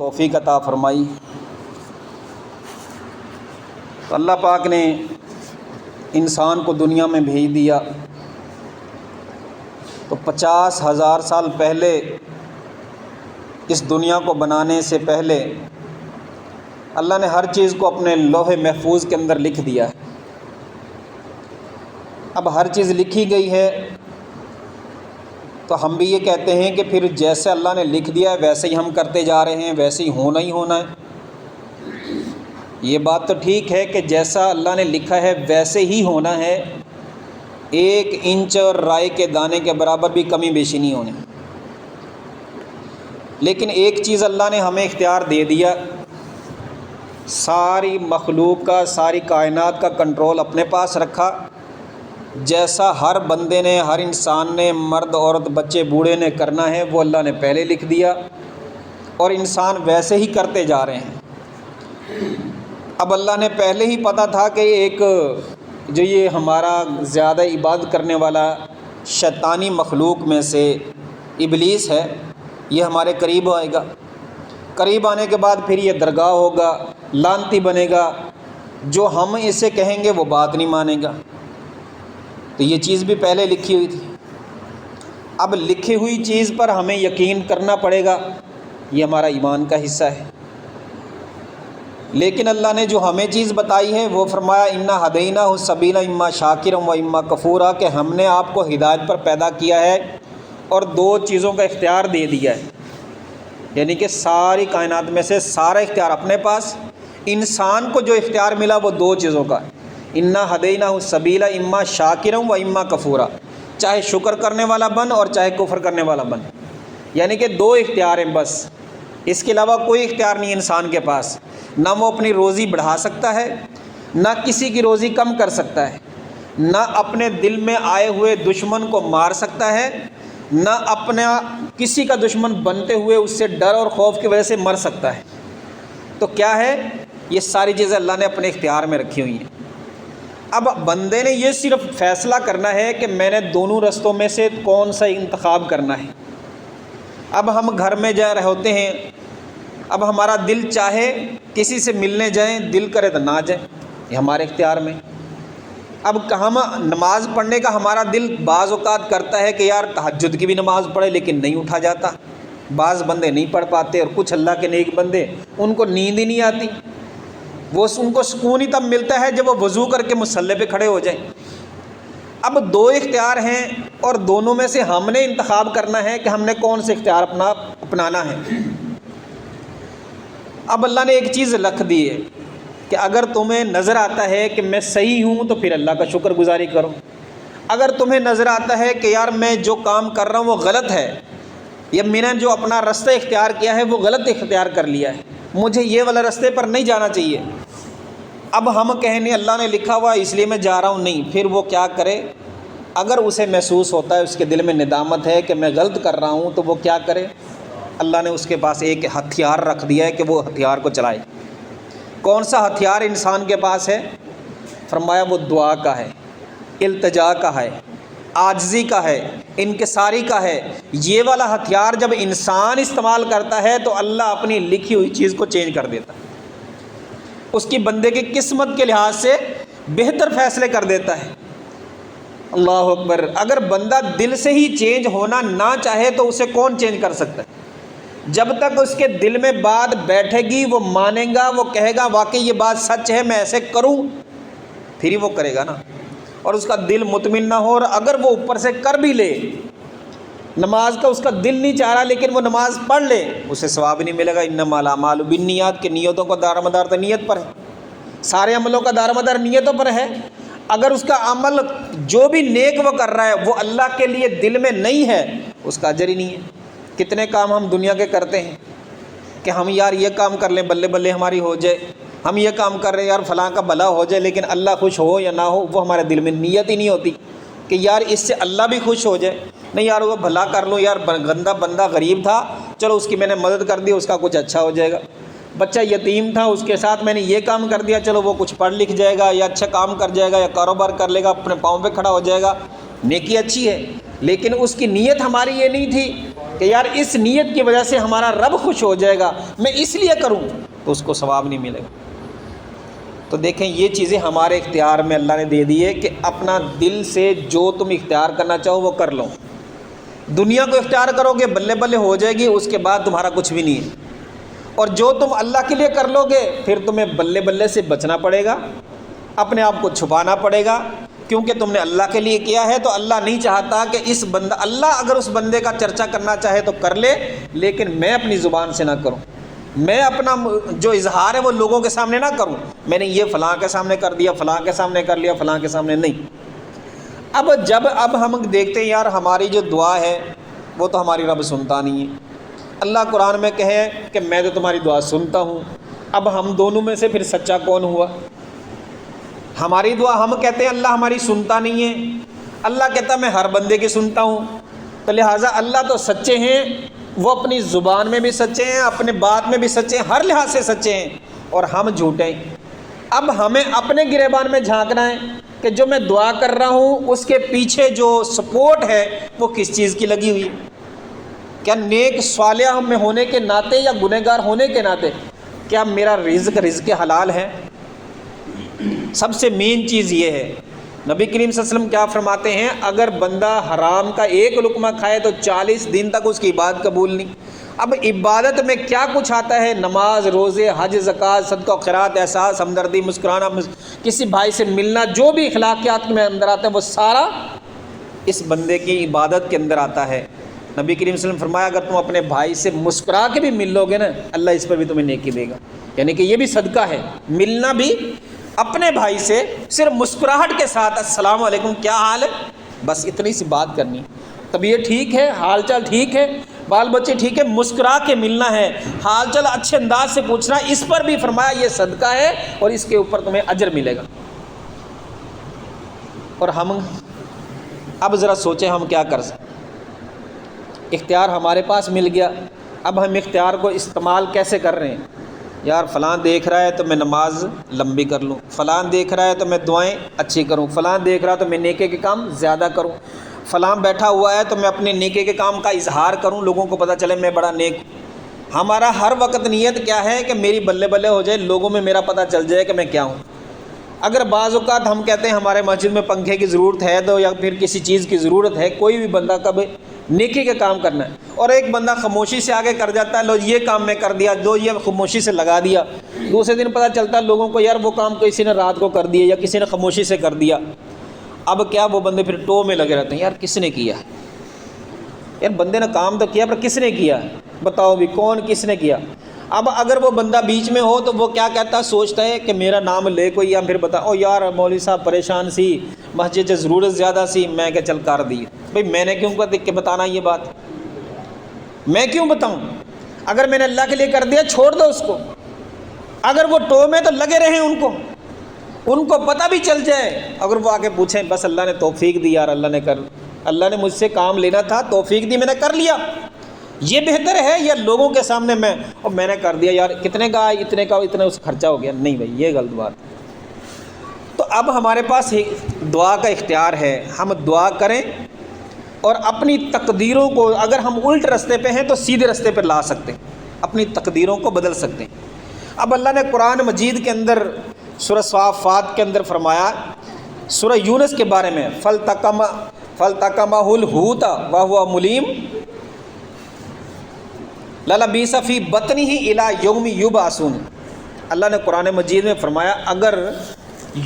توفیق عطا فرمائی۔ تو اللہ پاک نے انسان کو دنیا میں بھیج دیا تو 50,000 سال پہلے اس دنیا کو بنانے سے پہلے اللہ نے ہر چیز کو اپنے لوح محفوظ کے اندر لکھ دیا ہے۔ اب ہر چیز لکھی گئی ہے تو ہم بھی یہ کہتے ہیں کہ پھر جیسے اللہ نے لکھ دیا ہے ویسے ہی ہم کرتے جا رہے ہیں، ویسے ہی ہونا ہے۔ یہ بات تو ٹھیک ہے کہ جیسا اللہ نے لکھا ہے ویسے ہی ہونا ہے، 1 انچ رائے کے دانے کے برابر بھی کمی بیشی نہیں ہونی۔ لیکن ایک چیز اللہ نے ہمیں اختیار دے دیا، ساری مخلوق کا، ساری کائنات کا کنٹرول اپنے پاس رکھا۔ جیسا ہر بندے نے، ہر انسان نے، مرد عورت بچے بوڑھے نے کرنا ہے وہ اللہ نے پہلے لکھ دیا، اور انسان ویسے ہی کرتے جا رہے ہیں۔ اب اللہ نے پہلے ہی پتہ تھا کہ ایک جو یہ ہمارا زیادہ عبادت کرنے والا شیطانی مخلوق میں سے ابلیس ہے، یہ ہمارے قریب آئے گا۔ قریب آنے کے بعد پھر یہ درگاہ ہوگا، لعنتی بنے گا، جو ہم اسے کہیں گے وہ بات نہیں مانے گا۔ تو یہ چیز بھی پہلے لکھی ہوئی تھی۔ اب لکھی ہوئی چیز پر ہمیں یقین کرنا پڑے گا، یہ ہمارا ایمان کا حصہ ہے۔ لیکن اللہ نے جو ہمیں چیز بتائی ہے وہ فرمایا انا ہدیناہ السبیل اما شاکرا و اما کفورا، کہ ہم نے آپ کو ہدایت پر پیدا کیا ہے اور 2 چیزوں کا اختیار دے دیا ہے، یعنی کہ ساری کائنات میں سے سارا اختیار اپنے پاس۔ انسان کو جو اختیار ملا وہ 2 چیزوں کا، انا ہدیناہ السبیل اما شاکرا و اما کفورا، چاہے شکر کرنے والا بن اور چاہے کفر کرنے والا بن، یعنی کہ 2 اختیار ہیں بس، اس کے علاوہ کوئی اختیار نہیں انسان کے پاس۔ نہ وہ اپنی روزی بڑھا سکتا ہے، نہ کسی کی روزی کم کر سکتا ہے، نہ اپنے دل میں آئے ہوئے دشمن کو مار سکتا ہے، نہ اپنا کسی کا دشمن بنتے ہوئے اس سے ڈر اور خوف کی وجہ سے مر سکتا ہے۔ تو کیا ہے، یہ ساری چیزیں اللہ نے اپنے اختیار میں رکھی ہوئی ہیں۔ اب بندے نے یہ صرف فیصلہ کرنا ہے کہ میں نے دونوں رستوں میں سے کون سا انتخاب کرنا ہے۔ اب ہم گھر میں جا رہے ہوتے ہیں، اب ہمارا دل چاہے کسی سے ملنے جائیں، دل کرے تو نہ جائیں، یہ ہمارے اختیار میں۔ اب ہم نماز پڑھنے کا ہمارا دل بعض اوقات کرتا ہے کہ یار تہجد کی بھی نماز پڑھے، لیکن نہیں اٹھا جاتا۔ بعض بندے نہیں پڑھ پاتے، اور کچھ اللہ کے نیک بندے ان کو نیند ہی نہیں آتی، وہ ان کو سکون ہی تب ملتا ہے جب وہ وضو کر کے مصلی پہ کھڑے ہو جائیں۔ اب 2 اختیار ہیں اور دونوں میں سے ہم نے انتخاب کرنا ہے کہ ہم نے کون سے اختیار اپنانا ہے۔ اب اللہ نے ایک چیز رکھ دی ہے کہ اگر تمہیں نظر آتا ہے کہ میں صحیح ہوں تو پھر اللہ کا شکر گزاری کرو، اگر تمہیں نظر آتا ہے کہ یار میں جو کام کر رہا ہوں وہ غلط ہے، یا میں نے جو اپنا رستہ اختیار کیا ہے وہ غلط اختیار کر لیا ہے، مجھے یہ والا رستے پر نہیں جانا چاہیے، اب ہم کہنے اللہ نے لکھا ہوا اس لیے میں جا رہا ہوں، نہیں، پھر وہ کیا کرے؟ اگر اسے محسوس ہوتا ہے، اس کے دل میں ندامت ہے کہ میں غلط کر رہا ہوں، تو وہ کیا کرے؟ اللہ نے اس کے پاس ایک ہتھیار رکھ دیا ہے کہ وہ ہتھیار کو چلائے۔ کون سا ہتھیار انسان کے پاس ہے؟ فرمایا وہ دعا کا ہے، التجا کا ہے، عاجزی کا ہے، انکساری کا ہے۔ یہ والا ہتھیار جب انسان استعمال کرتا ہے تو اللہ اپنی لکھی ہوئی چیز کو چینج کر دیتا ہے، اس کی بندے کی قسمت کے لحاظ سے بہتر فیصلے کر دیتا ہے۔ اللہ اکبر۔ اگر بندہ دل سے ہی چینج ہونا نہ چاہے تو اسے کون چینج کر سکتا ہے؟ جب تک اس کے دل میں بات بیٹھے گی، وہ مانے گا، وہ کہے گا واقعی یہ بات سچ ہے، میں ایسے کروں، پھر ہی وہ کرے گا نا۔ اور اس کا دل مطمئن نہ ہو، اور اگر وہ اوپر سے کر بھی لے نماز کا، اس کا دل نہیں چاہ رہا لیکن وہ نماز پڑھ لے، اسے ثواب نہیں ملے گا۔ انما الاعمال بالنیات، کے نیتوں کا دار مدار تو نیت پر ہے، سارے عملوں کا دار مدار نیتوں پر ہے۔ اگر اس کا عمل جو بھی نیک وہ کر رہا ہے وہ اللہ کے لیے دل میں نہیں ہے، اس کا اجر ہی نہیں ہے۔ کتنے کام ہم دنیا کے کرتے ہیں کہ ہم یار یہ کام کر لیں، بلے بلے ہماری ہو جائے، ہم یہ کام کر رہے ہیں یار فلاں کا بھلا ہو جائے، لیکن اللہ خوش ہو یا نہ ہو وہ ہمارے دل میں نیت ہی نہیں ہوتی کہ یار اس سے اللہ بھی خوش ہو جائے۔ نہیں یار وہ بھلا کر لوں، یار گندا بندہ غریب تھا، چلو اس کی میں نے مدد کر دی، اس کا کچھ اچھا ہو جائے گا۔ بچہ یتیم تھا، اس کے ساتھ میں نے یہ کام کر دیا، چلو وہ کچھ پڑھ لکھ جائے گا یا اچھا کام کر جائے گا یا کاروبار کر لے گا، اپنے پاؤں پہ کھڑا ہو جائے گا، نیکی اچھی ہے۔ لیکن اس کی نیت ہماری یہ نہیں تھی کہ یار اس نیت کی وجہ سے ہمارا رب خوش ہو جائے گا، میں اس لیے کروں، تو اس کو ثواب نہیں ملے گا۔ تو دیکھیں یہ چیزیں ہمارے اختیار میں اللہ نے دے دی ہے کہ اپنا دل سے جو تم اختیار کرنا چاہو وہ کر لو۔ دنیا کو اختیار کرو گے بلے بلے ہو جائے گی، اس کے بعد تمہارا کچھ بھی نہیں ہے، اور جو تم اللہ کے لیے کر لو گے پھر تمہیں بلے بلے سے بچنا پڑے گا، اپنے آپ کو چھپانا پڑے گا، کیونکہ تم نے اللہ کے لیے کیا ہے۔ تو اللہ نہیں چاہتا کہ اس بندہ، اللہ اگر اس بندے کا چرچا کرنا چاہے تو کر لے، لیکن میں اپنی زبان سے نہ کروں، میں اپنا جو اظہار ہے وہ لوگوں کے سامنے نہ کروں، میں نے یہ فلاں کے سامنے کر دیا، فلاں کے سامنے کر لیا، فلاں کے سامنے نہیں۔ اب ہم دیکھتے ہیں یار ہماری جو دعا ہے وہ تو ہماری رب سنتا نہیں ہے۔ اللہ قرآن میں کہے کہ میں تو تمہاری دعا سنتا ہوں، اب ہم دونوں میں سے پھر سچا کون ہوا؟ ہماری دعا ہم کہتے ہیں اللہ ہماری سنتا نہیں ہے، اللہ کہتا میں ہر بندے کی سنتا ہوں، تو لہٰذا اللہ تو سچے ہیں، وہ اپنی زبان میں بھی سچے ہیں، اپنے بات میں بھی سچے ہیں، ہر لحاظ سے سچے ہیں، اور ہم جھوٹے ہیں۔ اب ہمیں اپنے گریبان میں جھانکنا ہے کہ جو میں دعا کر رہا ہوں اس کے پیچھے جو سپورٹ ہے وہ کس چیز کی لگی ہوئی، کیا نیک صالح میں ہونے کے ناطے یا گنہگار ہونے کے ناطے، کیا میرا رزق حلال ہے؟ سب سے مین چیز یہ ہے، نبی کریم صلی اللہ علیہ وسلم کیا فرماتے ہیں، اگر بندہ حرام کا ایک لقمہ کھائے تو 40 دن تک اس کی عبادت قبول نہیں۔ اب عبادت میں کیا کچھ آتا ہے، نماز، روزے، حج، زکوٰۃ، صدقہ و خیرات، احساس، ہمدردی، مسکرانا، کسی بھائی سے ملنا، جو بھی اخلاقیات میں اندر آتا ہے وہ سارا اس بندے کی عبادت کے اندر آتا ہے۔ نبی کریم صلی اللہ علیہ وسلم فرمایا اگر تم اپنے بھائی سے مسکرا کے بھی مل لو گے نا، اللہ اس پر بھی تمہیں نیکی دے گا، یعنی کہ یہ بھی صدقہ ہے، ملنا بھی اپنے بھائی سے صرف مسکراہٹ کے ساتھ، السلام علیکم، کیا حال ہے، بس اتنی سی بات کرنی، طبیعت ٹھیک ہے، حال چال ٹھیک ہے، بال بچے ٹھیک ہے، مسکرا کے ملنا ہے، حال چال اچھے انداز سے پوچھنا، اس پر بھی فرمایا یہ صدقہ ہے اور اس کے اوپر تمہیں اجر ملے گا۔ اور ہم اب ذرا سوچیں ہم کیا کر سکتے، اختیار ہمارے پاس مل گیا، اب ہم اختیار کو استعمال کیسے کر رہے ہیں؟ یار فلاں دیکھ رہا ہے تو میں نماز لمبی کر لوں، فلاں دیکھ رہا ہے تو میں دعائیں اچھی کروں، فلاں دیکھ رہا ہے تو میں نیکی کے کام زیادہ کروں، فلاں بیٹھا ہوا ہے تو میں اپنے نیکی کے کام کا اظہار کروں، لوگوں کو پتہ چلے میں بڑا نیک ہوں۔ ہمارا ہر وقت نیت کیا ہے کہ میری بلے بلے ہو جائے، لوگوں میں میرا پتہ چل جائے کہ میں کیا ہوں۔ اگر بعض اوقات ہم کہتے ہیں ہمارے مسجد میں پنکھے کی ضرورت ہے تو یا پھر کسی چیز کی ضرورت ہے، کوئی بھی بندہ کب نیکی کا کام کرنا ہے اور ایک بندہ خاموشی سے آگے کر جاتا ہے، لو یہ کام میں کر دیا، جو یہ خاموشی سے لگا دیا، دوسرے دن پتہ چلتا ہے لوگوں کو یار وہ کام کسی نے رات کو کر دیا یا کسی نے خاموشی سے کر دیا۔ اب کیا وہ بندے پھر ٹو میں لگے رہتے ہیں، یار کس نے کیا، یار بندے نے کام تو کیا پر کس نے کیا، بتاؤ بھی کون کس نے کیا۔ اب اگر وہ بندہ بیچ میں ہو تو وہ کیا کہتا ہے، سوچتا ہے کہ میرا نام لے کوئی یا پھر بتا او یار مولوی صاحب پریشان سی، مسجد سے ضرورت زیادہ سی، میں کہ چل کر دی۔ بھئی میں نے کیوں دیکھ کے بتانا یہ بات، میں کیوں بتاؤں، اگر میں نے اللہ کے لیے کر دیا چھوڑ دو اس کو، اگر وہ ٹو میں تو لگے رہیں ان کو پتہ بھی چل جائے، اگر وہ آگے پوچھیں بس اللہ نے توفیق دی، یار اللہ نے مجھ سے کام لینا تھا، توفیق دی، میں نے کر لیا، یہ بہتر ہے یا لوگوں کے سامنے میں نے کر دیا، یار کتنے کا اتنے کا اتنا اس خرچہ ہو گیا، نہیں بھائی یہ غلط بات۔ تو اب ہمارے پاس دعا کا اختیار ہے، ہم دعا کریں اور اپنی تقدیروں کو، اگر ہم الٹ رستے پہ ہیں تو سیدھے رستے پہ لا سکتے ہیں، اپنی تقدیروں کو بدل سکتے ہیں۔ اب اللہ نے قرآن مجید کے اندر سورہ صافات کے اندر فرمایا، سورہ یونس کے بارے میں، فَالْتَقَمَهُ الْحُوتُ وَهُوَ مُلِيمٌ لَلَبِثَ فِي بَطْنِهِ إِلَى يَوْمِ يُبْعَثُونَ۔ اللہ نے قرآن مجید میں فرمایا اگر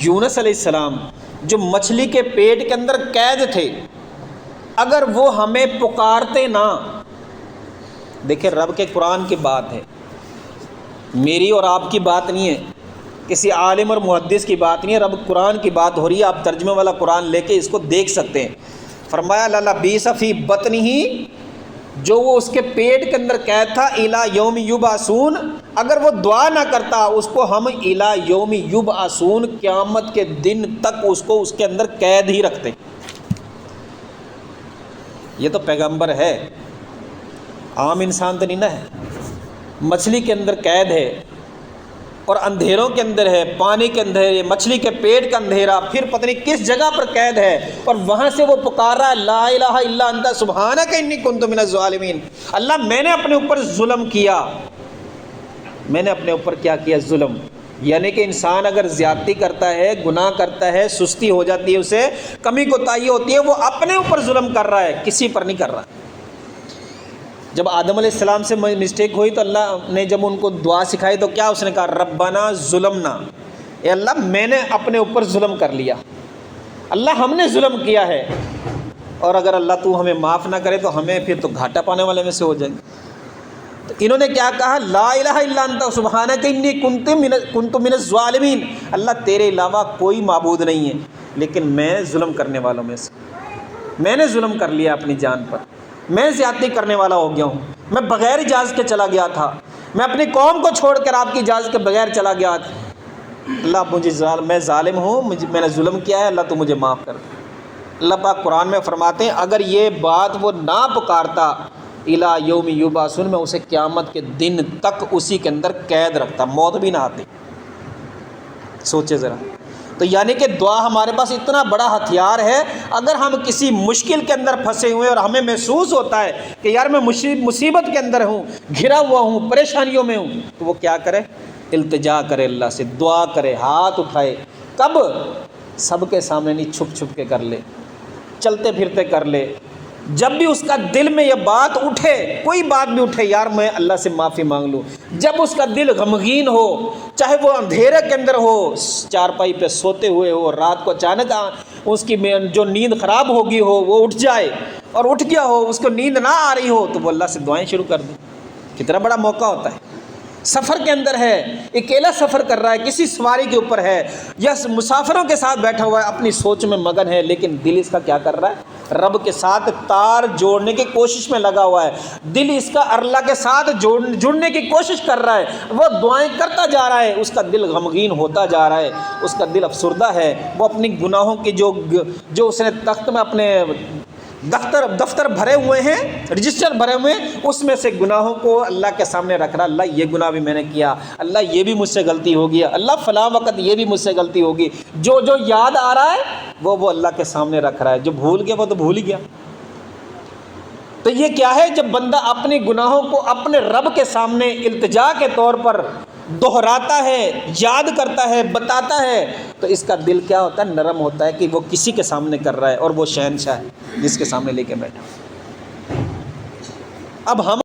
یونس علیہ السلام جو مچھلی کے پیٹ کے اندر قید تھے، اگر وہ ہمیں پکارتے نہ، دیکھیں رب کے قرآن کی بات ہے، میری اور آپ کی بات نہیں ہے، کسی عالم اور محدث کی بات نہیں ہے، رب قرآن کی بات ہو رہی ہے، آپ ترجمے والا قرآن لے کے اس کو دیکھ سکتے ہیں۔ فرمایا لَلَبِثَ فِي بَطْنِهِ، جو وہ اس کے پیٹ کے اندر قید تھا، اِلَى يَوْمِ يُبْعَثُونَ، اگر وہ دعا نہ کرتا اس کو ہم اِلَى يَوْمِ يُبْعَثُونَ، قیامت کے دن تک اس کو اس کے اندر قید ہی رکھتے۔ یہ تو پیغمبر ہے، عام انسان تو نہیں نہ ہے، مچھلی کے اندر قید ہے، اور اندھیروں کے اندر ہے، پانی کے اندر ہے، مچھلی کے پیٹ کا اندھیرا، پھر پتہ نہیں کس جگہ پر قید ہے، اور وہاں سے وہ پکار رہا ہے لا الہ الا انت سبحانک انی کنت من الظالمین۔ اللہ میں نے اپنے اوپر ظلم کیا، میں نے اپنے اوپر کیا کیا؟ ظلم۔ یعنی کہ انسان اگر زیادتی کرتا ہے، گناہ کرتا ہے، سستی ہو جاتی ہے، اسے کمی کوتاہی ہوتی ہے، وہ اپنے اوپر ظلم کر رہا ہے، کسی پر نہیں کر رہا۔ جب آدم علیہ السلام سے مسٹیک ہوئی تو اللہ نے جب ان کو دعا سکھائی تو کیا اس نے کہا؟ ربنا ظلمنا، اے اللہ میں نے اپنے اوپر ظلم کر لیا، اللہ ہم نے ظلم کیا ہے، اور اگر اللہ تو ہمیں معاف نہ کرے تو ہمیں پھر تو گھاٹا پانے والے میں سے ہو جائیں گے۔ تو انہوں نے کیا کہا؟ لا الہ الا انت سبحانک انی کنت من الظالمین، اللہ تیرے علاوہ کوئی معبود نہیں ہے، لیکن میں ظلم کرنے والوں میں سے، میں نے ظلم کر لیا اپنی جان پر، میں زیادتی کرنے والا ہو گیا ہوں، میں بغیر اجازت کے چلا گیا تھا، میں اپنی قوم کو چھوڑ کر آپ کی اجازت کے بغیر چلا گیا تھا، اللہ میں ظالم ہوں، میں نے ظلم کیا ہے، اللہ تو مجھے معاف کر دے۔ اللہ پاک قرآن میں فرماتے ہیں اگر یہ بات وہ نہ پکارتا الی یوم یبعثون، میں اسے قیامت کے دن تک اسی کے اندر قید رکھتا، موت بھی نہ آتی۔ سوچے ذرا۔ تو یعنی کہ دعا ہمارے پاس اتنا بڑا ہتھیار ہے، اگر ہم کسی مشکل کے اندر پھنسے ہوئے اور ہمیں محسوس ہوتا ہے کہ یار میں مصیبت کے اندر ہوں، گھرا ہوا ہوں، پریشانیوں میں ہوں، تو وہ کیا کرے؟ التجا کرے، اللہ سے دعا کرے، ہاتھ اٹھائے۔ کب؟ سب کے سامنے نہیں، چھپ چھپ کے کر لے، چلتے پھرتے کر لے۔ جب بھی اس کا دل میں یہ بات اٹھے، کوئی بات بھی اٹھے، یار میں اللہ سے معافی مانگ لوں، جب اس کا دل غمگین ہو، چاہے وہ اندھیرے کے اندر ہو، چارپائی پہ سوتے ہوئے ہو، رات کو اچانک اس کی جو نیند خراب ہوگی ہو وہ اٹھ جائے، اور اٹھ گیا ہو، اس کو نیند نہ آ رہی ہو، تو وہ اللہ سے دعائیں شروع کر دے۔ کتنا بڑا موقع ہوتا ہے۔ سفر کے اندر ہے، اکیلا سفر کر رہا ہے، کسی سواری کے اوپر ہے، یا مسافروں کے ساتھ بیٹھا ہوا ہے، اپنی سوچ میں مگن ہے، لیکن دل اس کا کیا کر رہا ہے؟ رب کے ساتھ تار جوڑنے کی کوشش میں لگا ہوا ہے، دل اس کا اللہ کے ساتھ جڑنے کی کوشش کر رہا ہے، وہ دعائیں کرتا جا رہا ہے، اس کا دل غمگین ہوتا جا رہا ہے، اس کا دل افسردہ ہے، وہ اپنی گناہوں کی جو اس نے تخت میں اپنے دفتر بھرے ہوئے ہیں، رجسٹر بھرے ہوئے ہیں، اس میں سے گناہوں کو اللہ کے سامنے رکھ رہا، اللہ یہ گناہ بھی میں نے کیا، اللہ یہ بھی مجھ سے غلطی ہو گیا، اللہ فلاں وقت یہ بھی مجھ سے غلطی ہوگی، جو یاد آ رہا ہے وہ اللہ کے سامنے رکھ رہا ہے، جو بھول گیا وہ تو بھول ہی گیا۔ تو یہ کیا ہے؟ جب بندہ اپنے گناہوں کو اپنے رب کے سامنے التجا کے طور پر دہراتا ہے، یاد کرتا ہے، بتاتا ہے، تو اس کا دل کیا ہوتا ہے؟ نرم ہوتا ہے کہ وہ کسی کے سامنے کر رہا ہے، اور وہ شہنشاہ ہے جس کے سامنے لے کے بیٹھا۔ اب ہم